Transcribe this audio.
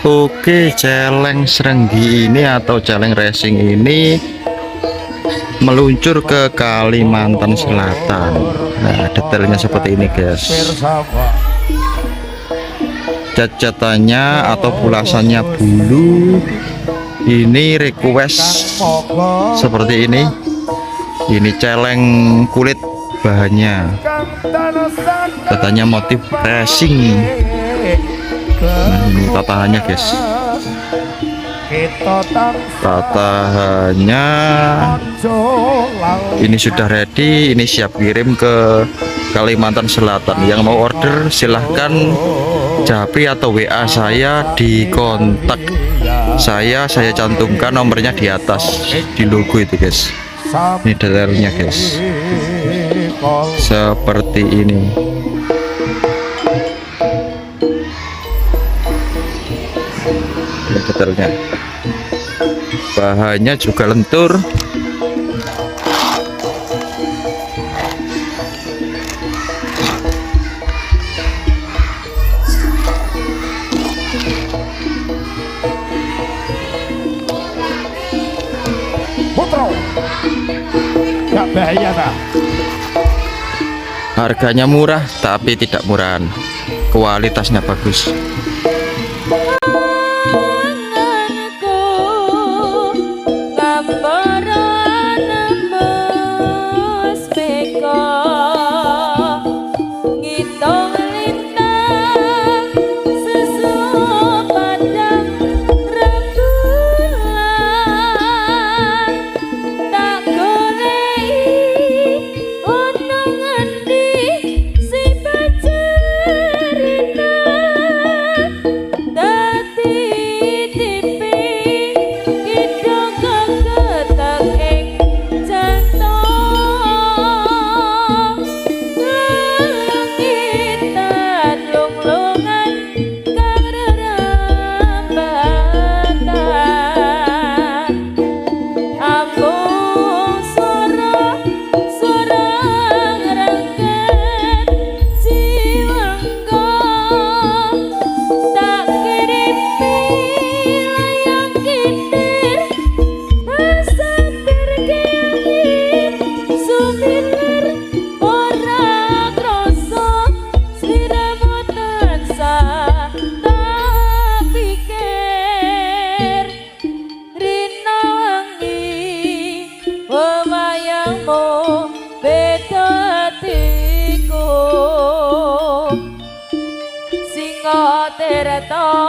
Oke, celeng Srenggi ini atau celeng racing ini meluncur ke Kalimantan Selatan. Nah, detailnya seperti ini, guys. Cacatannya atau pulasannya bulu. Ini request seperti ini. Ini celeng kulit bahannya. Katanya motif racing. Nah, ini tatahannya, guys. Tatahannya ini sudah ready, ini siap kirim ke Kalimantan Selatan. Yang mau order silahkan japri atau WA saya di kontak saya cantumkan nomornya di atas di logo itu, guys. Ini detailnya, guys, seperti ini. Detailnya, bahannya juga lentur. Putro, gak bahaya tak? Harganya murah tapi tidak murahan, kualitasnya bagus. Tirta